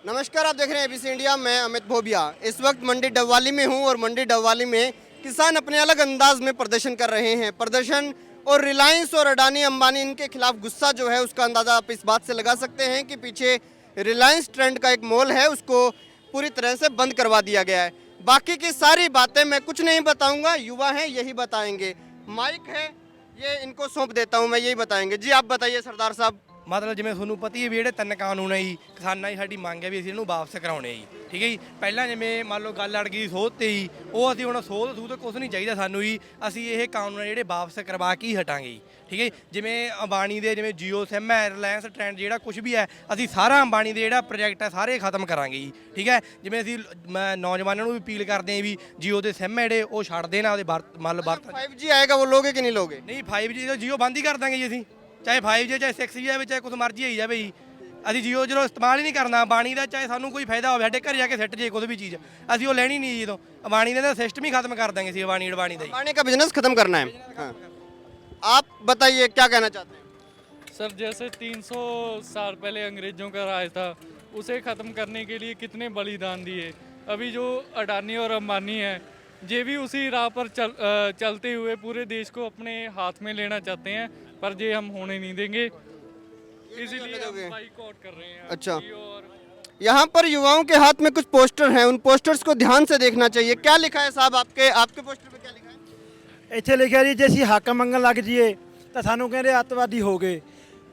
नमस्कार, आप देख रहे हैं एबीसी इंडिया। मैं अमित भोबिया इस वक्त मंडी डबवाली में हूं और मंडी डबवाली में किसान अपने अलग अंदाज में प्रदर्शन कर रहे हैं। प्रदर्शन और रिलायंस और अडानी अंबानी इनके खिलाफ गुस्सा जो है उसका अंदाज़ा आप इस बात से लगा सकते हैं कि पीछे रिलायंस ट्रेंड का एक मॉल है, उसको पूरी तरह से बंद करवा दिया गया है। बाकी की सारी बातें मैं कुछ नहीं बताऊंगा, युवा हैं यही बताएंगे। माइक है, ये इनको सौंप देता हूं, मैं यही बताएंगे। जी आप बताइए सरदार साहब। ਮਤਲਬ ਜਿਵੇਂ ਤੁਹਾਨੂੰ ਪਤਾ ਹੀ ਹੈ ਵੀ ਜਿਹੜੇ ਤਿੰਨ ਕਾਨੂੰਨ ਹੈ ਜੀ, ਕਿਸਾਨਾਂ ਦੀ ਸਾਡੀ ਮੰਗ ਹੈ ਵੀ ਅਸੀਂ ਇਹਨੂੰ ਵਾਪਸ ਕਰਾਉਣੇ ਜੀ। ਠੀਕ ਹੈ ਜੀ, ਪਹਿਲਾਂ ਜਿਵੇਂ ਮੰਨ ਲਓ ਗੱਲ ਅੜ ਗਈ ਸੋਧ ਤੇ ਜੀ, ਉਹ ਅਸੀਂ ਹੁਣ ਸੋਧ ਸੂਧ ਕੁਛ ਨਹੀਂ ਚਾਹੀਦਾ ਸਾਨੂੰ ਜੀ। ਅਸੀਂ ਇਹ ਕਾਨੂੰਨ ਜਿਹੜੇ ਵਾਪਸ ਕਰਵਾ ਕੇ ਹੀ ਹਟਾਂਗੇ ਜੀ। ਠੀਕ ਹੈ ਜੀ, ਜਿਵੇਂ ਅੰਬਾਨੀ ਦੇ ਜਿਵੇਂ ਜੀਓ ਸਿਮ ਹੈ, ਰਿਲਾਇੰਸ ਟ੍ਰੈਂਡ ਜਿਹੜਾ ਕੁਝ ਵੀ ਹੈ, ਅਸੀਂ ਸਾਰਾ ਅੰਬਾਨੀ ਦੇ ਜਿਹੜਾ ਪ੍ਰੋਜੈਕਟ ਹੈ ਸਾਰੇ ਖਤਮ ਕਰਾਂਗੇ ਜੀ। ਠੀਕ ਹੈ, ਜਿਵੇਂ ਅਸੀਂ ਨੌਜਵਾਨਾਂ ਨੂੰ ਵੀ ਅਪੀਲ ਕਰਦੇ ਹਾਂ ਵੀ ਜੀਓ ਦੇ ਸਿਮ ਹੈ ਜਿਹੜੇ ਉਹ ਛੱਡ ਦੇਣਾ, ਉਹਦੇ ਮੰਨ ਲਓ 5G ਆਏਗਾ वो लोगे कि नहीं लोगे? ਨਹੀਂ 5G ਦਾ ਜੀਓ ਬੰਦ ਹੀ ਕਰ ਦਾਂਗੇ ਜੀ ਅਸੀਂ, ਚਾਹੇ 5G ਚਾਹੇ 6G ਜਾਵੇ ਚਾਹੇ ਕੁਛ ਮਰਜ਼ੀ ਆਈ ਜਾਵੇ ਜੀ। ਅਸੀਂ ਜੀਓ ਜਦੋਂ ਇਸਤੇਮਾਲ ਹੀ ਨਹੀਂ ਕਰਨਾ ਅੰਬਾਨੀ ਦਾ, ਚਾਹੇ ਸਾਨੂੰ ਕੋਈ ਫਾਇਦਾ ਹੋਵੇ ਸਾਡੇ ਘਰ ਜਾ ਕੇ ਸਿੱਟ ਜੇ ਕੋਈ ਵੀ ਚੀਜ਼, ਅਸੀਂ ਉਹ ਲੈਣੀ ਨਹੀਂ। ਜਦੋਂ ਅੰਬਾਨੀ ਦਾ ਸਿਸਟਮ ਹੀ ਖਤਮ ਕਰ ਦਾਂਗੇ ਅਸੀਂ ਅੰਬਾਨੀ ਦਾ ਹੀ। पानी का बिजनेस खत्म करना है। हाँ। आप बताइए क्या कहना चाहते हैं? सर जैसे 300 साल पहले अंग्रेज़ों का राज था, उसे ख़त्म करने के लिए कितने बलिदान दिए। अभी जो अडानी और अंबानी है ये भी उसी राह पर चलते हुए पूरे देश को अपने हाथ में लेना चाहते हैं, पर ये हम होने नहीं देंगे, इसीलिए हम बाइकआउट कर रहे हैं। अच्छा। और यहाँ पर युवाओं के हाथ में कुछ पोस्टर हैं, उन पोस्टर्स को ध्यान से देखना चाहिए। क्या लिखा है साहब आपके पोस्टर पे क्या लिखा है? ਇੱਥੇ ਲਿਖਿਆ ਜੀ ਜੇ ਅਸੀਂ ਹੱਕ ਮੰਗਣ ਲੱਗ ਜਾਈਏ ਤਾਂ ਸਾਨੂੰ ਕਹਿੰਦੇ ਅੱਤਵਾਦੀ ਹੋ ਗਏ।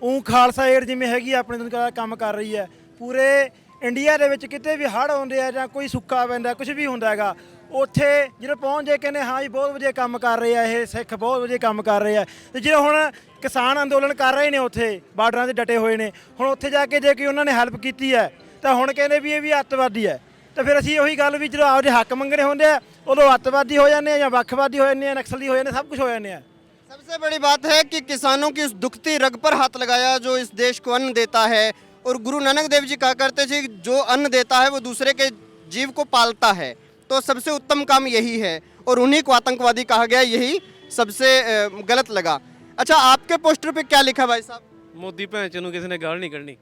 ਉਹ ਖਾਲਸਾ ਏਡ ਜਿਵੇਂ ਹੈਗੀ ਆਪਣੇ ਤੋਂ ਕੰਮ ਕਰ ਰਹੀ ਹੈ, ਪੂਰੇ ਇੰਡੀਆ ਦੇ ਵਿੱਚ ਕਿਤੇ ਵੀ ਹੜ੍ਹ ਆਉਂਦੇ ਆ ਜਾਂ ਕੋਈ ਸੁੱਕਾ ਪੈਂਦਾ ਕੁਝ ਵੀ ਹੁੰਦਾ ਹੈਗਾ, ਉੱਥੇ ਜਦੋਂ ਪਹੁੰਚ ਜੇ ਕਹਿੰਦੇ ਹਾਂ ਜੀ ਬਹੁਤ ਵਧੀਆ ਕੰਮ ਕਰ ਰਹੇ ਆ, ਇਹ ਸਿੱਖ ਬਹੁਤ ਵਧੀਆ ਕੰਮ ਕਰ ਰਹੇ ਆ। ਤੇ ਜਿਹੜੇ ਹੁਣ ਕਿਸਾਨ ਅੰਦੋਲਨ ਕਰ ਰਹੇ ਨੇ ਉੱਥੇ ਬਾਰਡਰਾਂ 'ਤੇ ਡਟੇ ਹੋਏ ਨੇ, ਹੁਣ ਉੱਥੇ ਜਾ ਕੇ ਜੇ ਕਿ ਉਹਨਾਂ ਨੇ ਹੈਲਪ ਕੀਤੀ ਹੈ ਤਾਂ ਹੁਣ ਕਹਿੰਦੇ ਵੀ ਇਹ ਵੀ ਅੱਤਵਾਦੀ ਹੈ। ਤਾਂ ਫਿਰ ਅਸੀਂ ਉਹੀ ਗੱਲ ਵੀ ਜਦੋਂ ਆਪਦੇ ਹੱਕ ਮੰਗਣੇ ਹੁੰਦੇ ਆ ਉਦੋਂ ਅੱਤਵਾਦੀ ਹੋ ਜਾਂਦੇ ਆ ਜਾਂ ਵੱਖਵਾਦੀ ਹੋ ਜਾਂਦੇ ਆ, ਨਕਸਲੀ ਹੋ ਜਾਂਦੇ, ਸਭ ਕੁਝ ਹੋ ਜਾਂਦੇ ਆ। सबसे बड़ी बात है कि किसानों की उस दुखती रग पर हाथ लगाया जो इस देश को अन्न देता है। और गुरु नानक देव जी कहा करते थे कि जो अन्न देता है वो दूसरे के जीव को पालता है, तो सबसे उत्तम काम यही है। और उन्हीं को आतंकवादी कहा गया, यही सबसे गलत लगा। अच्छा, आपके पोस्टर पे क्या लिखा भाई साहब? मोदी भैन चनू किसी ने गाल नहीं करनी।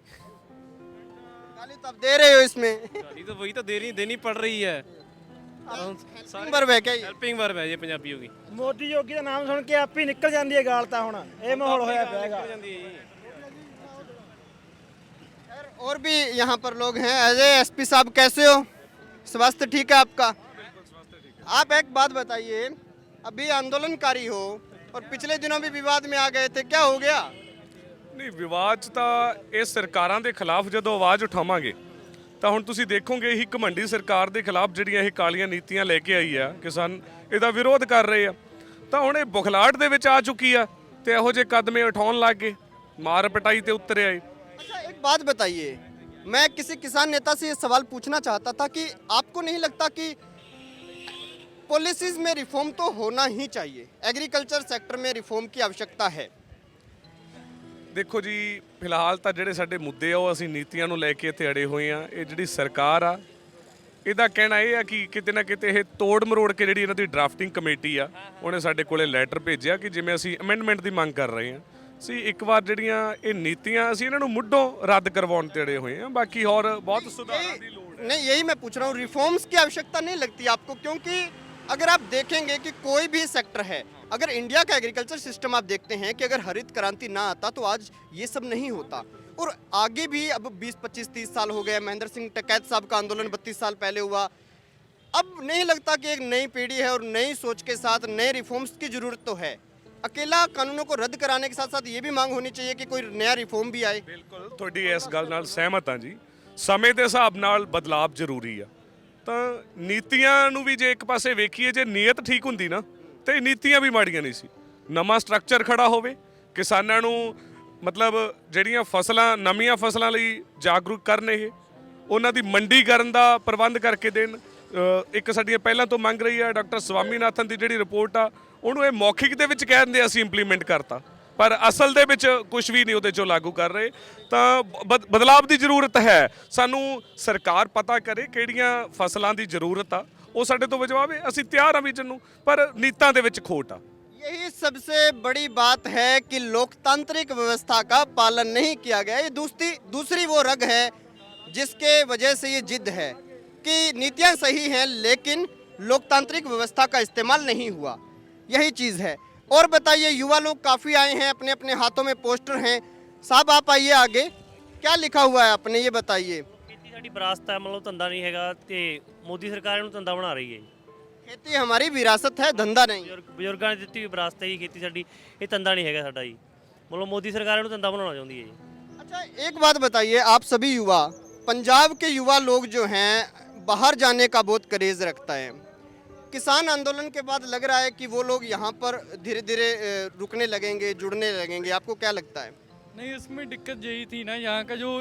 गाली तो आप दे रहे हो इसमें। गाली तो वही तो देनी पड़ रही है। वर्ब है क्या ये? हेल्पिंग वर्ब है ये पंजाबियों की। ਮੋਦੀ ਯੋਗੀ ਦਾ ਨਾਮ ਸੁਣ ਕੇ ਆਪ ਹੀ ਨਿਕਲ ਜਾਂਦੀ ਹੈ ਗਾਲ। ਤਾਂ ਹੁਣ ਇਹ ਮਾਹੌਲ ਹੋਇਆ ਪਿਆ ਹੈਗਾ। और भी यहाँ पर लोग हैं। अजय एसपी साहब कैसे हो? स्वास्थ्य ठीक है आपका? आप एक बात बताइए, अभी आंदोलनकारी हो और पिछले दिनों भी विवाद में आ गए थे, क्या हो गया? ਨਹੀਂ ਵਿਵਾਦ 'ਚ ਤਾਂ ਇਹ ਸਰਕਾਰਾਂ ਦੇ ਖਿਲਾਫ ਜਦੋਂ ਆਵਾਜ਼ ਉਠਾਵਾਂਗੇ ਤਾਂ ਹੁਣ ਤੁਸੀਂ ਦੇਖੋਗੇ ਹੀ ਘਮੰਡੀ ਸਰਕਾਰ ਦੇ ਖਿਲਾਫ ਜਿਹੜੀਆਂ ਇਹ ਕਾਲੀਆਂ ਨੀਤੀਆਂ ਲੈ ਕੇ ਆਈ ਆ, ਕਿਸਾਨ ਇਹਦਾ ਵਿਰੋਧ ਕਰ ਰਹੇ ਆ, ਤਾਂ ਹੁਣ ਇਹ ਬੁਖਲਾਹਟ ਦੇ ਵਿੱਚ ਆ ਚੁੱਕੀ ਆ ਤੇ ਇਹੋ ਜਿਹੇ ਕਦਮੇ ਉਠਾਉਣ ਲੱਗ ਗਏ, ਮਾਰ ਪਟਾਈ ਤੇ ਉਤਰੇ ਆਏ। अच्छा एक बात बताइए, मैं किसी किसान नेता से ये सवाल पूछना चाहता था कि आपको नहीं लगता कि पॉलिसीज में रिफॉर्म तो होना ही चाहिए, एग्रीकल्चर सेक्टर में रिफॉर्म की आवश्यकता है? ਦੇਖੋ ਜੀ, ਫਿਲਹਾਲ ਤਾਂ ਜਿਹੜੇ ਸਾਡੇ ਮੁੱਦੇ ਆ ਉਹ ਅਸੀਂ ਨੀਤੀਆਂ ਨੂੰ ਲੈ ਕੇ ਇੱਥੇ ਅੜੇ ਹੋਏ ਆ। ਇਹ ਜਿਹੜੀ ਸਰਕਾਰ ਆ ਇਹਦਾ ਕਹਿਣਾ ਇਹ ਆ ਕਿ ਕਿਤੇ ਨਾ ਕਿਤੇ ਇਹ ਤੋੜ ਮਰੋੜ ਕੇ ਜਿਹੜੀ ਇਹਨਾਂ ਦੀ ਡਰਾਫਟਿੰਗ ਕਮੇਟੀ ਆ ਉਹਨੇ ਸਾਡੇ ਕੋਲੇ ਲੈਟਰ ਭੇਜਿਆ ਕਿ ਜਿਵੇਂ ਅਸੀਂ ਅਮੈਂਡਮੈਂਟ ਦੀ ਮੰਗ ਕਰ ਰਹੇ ਆ, ਅਸੀਂ ਇੱਕ ਵਾਰ ਜਿਹੜੀਆਂ ਇਹ ਨੀਤੀਆਂ ਅਸੀਂ ਇਹਨਾਂ ਨੂੰ ਮੁੱਢੋਂ ਰੱਦ ਕਰਵਾਉਣ ਤੇ ਅੜੇ ਹੋਏ ਆ। ਬਾਕੀ ਹੋਰ ਬਹੁਤ ਸੁਧਾਰਾਂ ਦੀ ਲੋੜ ਹੈ। नहीं, यही मैं पूछ रहा हूँ, रिफॉर्म्स की आवश्यकता नहीं लगती आपको? क्योंकि अगर आप देखेंगे कि कोई भी सेक्टर है, अगर इंडिया का एग्रीकल्चर सिस्टम आप देखते हैं कि अगर हरित क्रांति ना आता तो आज ये सब नहीं होता। और आगे भी अब 20, 25, 30 साल हो गए, महेंद्र सिंह टिकैत साहब का आंदोलन 32 साल पहले हुआ। अब नहीं लगता कि एक नई पीढ़ी है और नई सोच के साथ नए रिफॉर्म्स की ज़रूरत तो है। अकेला कानूनों को रद्द कराने के साथ साथ ये भी मांग होनी चाहिए कि कोई नया रिफॉर्म भी आए। ਬਿਲਕੁਲ ਤੁਹਾਡੀ ਇਸ ਗੱਲ ਨਾਲ ਸਹਿਮਤ ਹਾਂ ਜੀ। ਸਮੇਂ ਦੇ ਹਿਸਾਬ ਨਾਲ ਬਦਲਾਵ ਜ਼ਰੂਰੀ ਆ। ਤਾਂ ਨੀਤੀਆਂ ਨੂੰ ਵੀ ਜੇ ਇੱਕ ਪਾਸੇ ਵੇਖੀਏ, ਜੇ ਨੀਅਤ ਠੀਕ ਹੁੰਦੀ ਨਾ ਤੇ ਨੀਤੀਆਂ ਵੀ ਮਾੜੀਆਂ ਨਹੀਂ ਸੀ। ਨਵਾਂ ਸਟਰਕਚਰ ਖੜਾ ਹੋਵੇ, ਕਿਸਾਨਾਂ ਨੂੰ ਮਤਲਬ ਜਿਹੜੀਆਂ ਫਸਲਾਂ ਨਵੀਆਂ ਫਸਲਾਂ ਲਈ ਜਾਗਰੂਕ ਕਰਨ, ਇਹ ਉਹਨਾਂ ਦੀ ਮੰਡੀਕਰਨ ਦਾ ਪ੍ਰਬੰਧ ਕਰਕੇ ਦੇਣ। ਇੱਕ ਸਾਡੀਆਂ ਪਹਿਲਾਂ ਤੋਂ ਮੰਗ ਰਹੀ ਹੈ ਡਾਕਟਰ ਸਵਾਮੀਨਾਥਨ ਦੀ ਜਿਹੜੀ ਰਿਪੋਰਟ ਆ, ਉਹਨੂੰ ਇਹ ਮੌਖਿਕ ਦੇ ਵਿੱਚ ਕਹਿ ਦਿੰਦੇ ਅਸੀਂ ਇੰਪਲੀਮੈਂਟ ਕਰਤਾ, ਪਰ ਅਸਲ ਦੇ ਵਿੱਚ ਕੁਝ ਵੀ ਨਹੀਂ ਉਹਦੇ 'ਚੋਂ ਲਾਗੂ ਕਰ ਰਹੇ। ਤਾਂ ਬਦਲਾਵ ਦੀ ਜ਼ਰੂਰਤ ਹੈ। ਸਾਨੂੰ ਸਰਕਾਰ ਪਤਾ ਕਰੇ ਕਿਹੜੀਆਂ ਫਸਲਾਂ ਦੀ ਜ਼ਰੂਰਤ ਆ, ਉਹ ਸਾਡੇ ਤੋਂ ਵਜਵਾਵੇ। ਅਸੀਂ ਤਿਆਰ ਹਾਂ ਬੀਜਣ ਨੂੰ, ਪਰ ਨੀਤਾਂ ਦੇ ਵਿੱਚ ਖੋਟ ਆ। यही सबसे बड़ी बात है कि लोकतांत्रिक व्यवस्था का पालन नहीं किया गया। ये दूसरी वो रग है जिसके वजह से ये जिद है कि नीतियां सही हैं लेकिन लोकतांत्रिक व्यवस्था का इस्तेमाल नहीं हुआ, यही चीज़ है। और बताइए, युवा लोग काफ़ी आए हैं, अपने अपने हाथों में पोस्टर हैं। साहब आप आइए आगे, क्या लिखा हुआ है आपने ये बताइए। ਖੇਤੀ ਸਾਡੀ ਵਿਰਾਸਤ ਹੈ, ਮਤਲਬ ਧੰਦਾ ਨਹੀਂ ਹੈਗਾ ਤੇ ਮੋਦੀ ਸਰਕਾਰ ਇਹਨੂੰ ਧੰਦਾ ਬਣਾ ਰਹੀ ਹੈ ਜੀ। खेती हमारी विरासत है, धंधा नहीं। ਬਜ਼ੁਰਗਾਂ ਨੇ ਦਿੱਤੀ ਹੋਈ ਵਿਰਾਸਤ ਹੈ ਜੀ ਖੇਤੀ ਸਾਡੀ, ਇਹ ਧੰਦਾ ਨਹੀਂ ਹੈਗਾ ਸਾਡਾ ਜੀ। ਮਤਲਬ ਮੋਦੀ ਸਰਕਾਰ ਇਹਨੂੰ ਧੰਦਾ ਬਣਾਉਣਾ ਚਾਹੁੰਦੀ ਹੈ ਜੀ। अच्छा एक बात बताइए, आप सभी युवा, पंजाब के युवा लोग जो हैं बाहर जाने का बहुत क्रेज रखता है। किसान आंदोलन के बाद लग रहा है कि वो लोग यहाँ पर धीरे धीरे रुकने लगेंगे, जुड़ने लगेंगे, आपको क्या लगता है? नहीं, इसमें दिक्कत यही थी ना, यहाँ का जो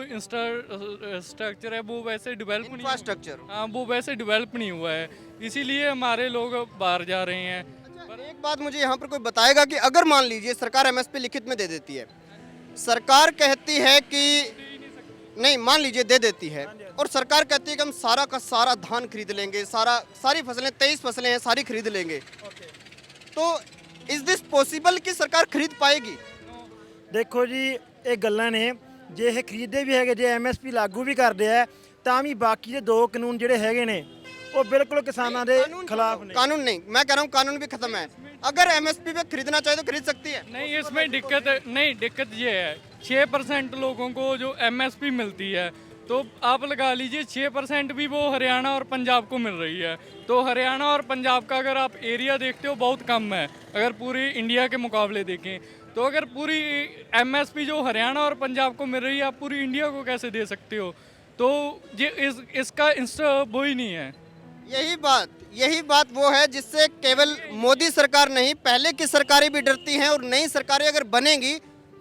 स्ट्रक्चर है वो वैसे डेवलप नहीं इंफ्रास्ट्रक्चर। हाँ, वो वैसे डेवलप नहीं हुआ है, इसीलिए हमारे लोग बाहर जा रहे हैं। पर एक बात मुझे यहाँ पर कोई बताएगा कि अगर मान लीजिए सरकार एमएसपी लिखित में दे देती है, सरकार कहती है कि नहीं, मान लीजिए दे देती है और सरकार कहती है कि हम सारा का सारा धान खरीद लेंगे, सारी फसलें 23 फसलें हैं सारी खरीद लेंगे, तो इज दिस पॉसिबल कि सरकार खरीद पाएगी? ਦੇਖੋ ਜੀ ਇਹ ਗੱਲਾਂ ਨੇ, ਜੇ ਇਹ ਖਰੀਦਦੇ ਵੀ ਹੈਗੇ, ਜੇ ਐਮਐਸਪੀ ਲਾਗੂ ਵੀ ਕਰਦੇ ਆ ਤਾਂ ਵੀ ਬਾਕੀ ਦੇ ਦੋ ਕਾਨੂੰਨ ਜਿਹੜੇ ਹੈਗੇ ਨੇ ਉਹ ਬਿਲਕੁਲ ਕਿਸਾਨਾਂ ਦੇ ਖਿਲਾਫ ਨੇ। कानून नहीं, मैं कह रहा हूँ कानून भी खत्म है। अगर एमएसपी पे खरीदना चाहे तो खरीद सकती है। नहीं, इसमें दिक्कत ये है, 6% लोगों को जो एमएसपी मिलती है, तो आप लगा लीजिए 6% भी वो हरियाणा और पंजाब को मिल रही है। तो हरियाणा और पंजाब का अगर आप एरिया देखते हो बहुत कम है, अगर पूरी इंडिया के मुकाबले देखें तो। अगर पूरी एमएसपी जो हरियाणा और पंजाब को मिल रही है, आप पूरी इंडिया को कैसे दे सकते हो? तो ये इसका वो ही नहीं है। यही बात वो है जिससे केवल मोदी सरकार नहीं, पहले की सरकारें भी डरती हैं और नई सरकारें अगर बनेंगी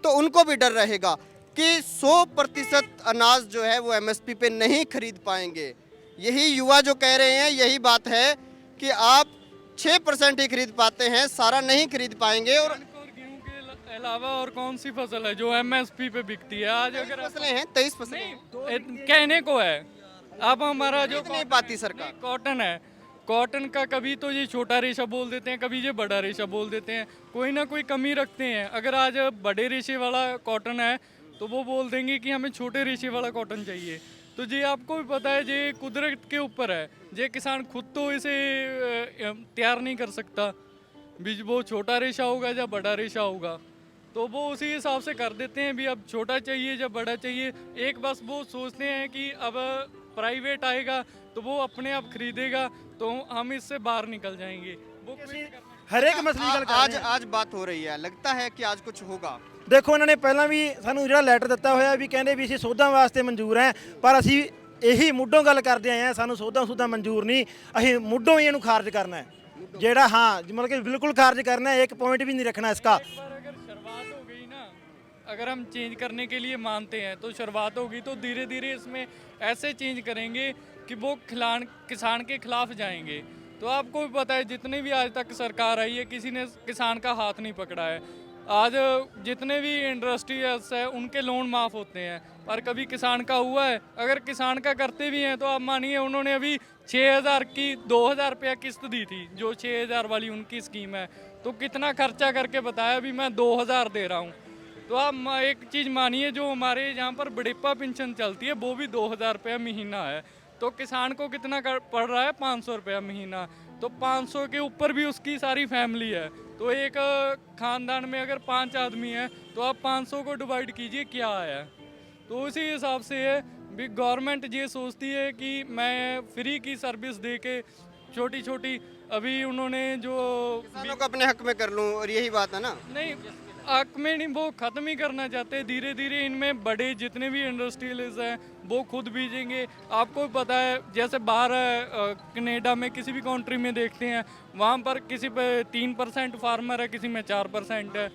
तो उनको भी डर रहेगा कि 100% अनाज जो है वो एमएसपी पे नहीं खरीद पाएंगे। यही युवा जो कह रहे हैं, यही बात है कि आप 6% ही खरीद पाते हैं, सारा नहीं खरीद पाएंगे। और गेहूं के अलावा और कौन सी फसल है जो एमएसपी पे बिकती है आज? अगर फसलें हैं, 23 फसलें हैं। कहने को है, अब हमारा जो खरीद नहीं पाती सरकार। कॉटन है, कॉटन का कभी तो ये छोटा रेशा बोल देते हैं, कभी ये बड़ा रेशा बोल देते हैं, कोई ना कोई कमी रखते हैं। अगर आज बड़े रेशे वाला कॉटन है तो वो बोल देंगे कि हमें छोटे रेशे वाला कॉटन चाहिए। तो ये आपको भी पता है, ये कुदरत के ऊपर है, ये किसान खुद तो इसे तैयार नहीं कर सकता, बीज वो छोटा रेशा होगा या बड़ा रेशा होगा, तो वो उसी हिसाब से कर देते हैं भी अब छोटा चाहिए या बड़ा चाहिए। एक बस वो सोचते हैं कि अब प्राइवेट आएगा तो वो अपने आप खरीदेगा तो हम इससे बाहर निकल जाएंगे। वो ਹਰ ਇੱਕ ਮਸਲੇ ਦੀ ਗੱਲ ਕਰ ਰਹੇ ਹਾਂ। आज बात हो रही है, लगता है कि आज कुछ होगा। ਦੇਖੋ ਉਹਨਾਂ ਨੇ ਪਹਿਲਾਂ ਵੀ ਸਾਨੂੰ ਜਿਹੜਾ ਲੈਟਰ ਦਿੱਤਾ ਹੋਇਆ ਵੀ ਕਹਿੰਦੇ ਵੀ ਅਸੀਂ ਸੋਧਾਂ ਵਾਸਤੇ ਮਨਜ਼ੂਰ ਹੈ, ਪਰ ਅਸੀਂ ਇਹੀ ਮੁੱਢੋਂ ਗੱਲ ਕਰਦੇ ਆਏ ਹਾਂ, ਸਾਨੂੰ ਸੋਧਾਂ ਮਨਜ਼ੂਰ ਨਹੀਂ, ਅਸੀਂ ਮੁੱਢੋਂ ਹੀ ਇਹਨੂੰ ਖਾਰਜ ਕਰਨਾ ਹੈ। ਜਿਹੜਾ ਹਾਂ मतलब कि बिल्कुल खारिज करना है, एक पॉइंट भी नहीं रखना इसका। एक बार अगर शुरुआत हो गई ना, अगर हम चेंज करने के लिए मानते हैं तो शुरुआत होगी, तो धीरे धीरे इसमें ऐसे चेंज करेंगे कि वो किसान के खिलाफ जाएंगे। तो आपको भी पता है जितने भी आज तक सरकार आई है, किसी ने किसान का हाथ नहीं पकड़ा है। आज जितने भी इंडस्ट्रीज है उनके लोन माफ़ होते हैं, पर कभी किसान का हुआ है? अगर किसान का करते भी हैं तो आप मानिए उन्होंने अभी 6,000 की 2,000 रुपया किस्त दी थी, जो 6,000 वाली उनकी स्कीम है, तो कितना खर्चा करके बताया भी मैं 2,000 दे रहा हूँ। तो आप एक चीज़ मानिए, जो हमारे यहाँ पर बुढ़ापा पेंशन चलती है वो भी 2,000 रुपया महीना है, तो किसान को कितना पड़ रहा है? 500 रुपया महीना। तो 500 के ऊपर भी उसकी सारी फैमिली है, तो एक ख़ानदान में अगर 5 आदमी हैं तो आप 500 को डिवाइड कीजिए क्या आया। तो उसी हिसाब से है भी गवर्नमेंट ये सोचती है कि मैं फ्री की सर्विस दे के छोटी छोटी, अभी उन्होंने जो किसानों को अपने हक में कर लूं, और यही बात है ना। नहीं, हक में नहीं, वो ख़त्म ही करना चाहते हैं। धीरे धीरे इनमें बड़े जितने भी इंडस्ट्रियलिस्ट हैं वो खुद बीजेंगे। आपको पता है जैसे बाहर कनाडा में किसी भी कंट्री में देखते हैं, वहाँ पर किसी पे 3% फार्मर है, किसी में 4% है।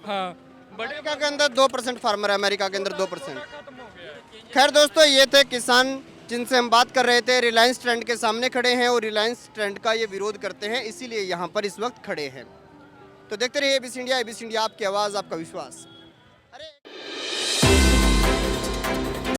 हाँ, बड़े अमेरिका के अंदर 2% फार्मर है, अमेरिका के अंदर 2%। खत्म हो गया है। खैर दोस्तों, ये थे किसान जिनसे हम बात कर रहे थे, रिलायंस ट्रेंड के सामने खड़े हैं और रिलायंस ट्रेंड का ये विरोध करते हैं, इसीलिए यहाँ पर इस वक्त खड़े हैं। तो देखते रहिए एबीसी इंडिया, आपकी आवाज़ आपका विश्वास।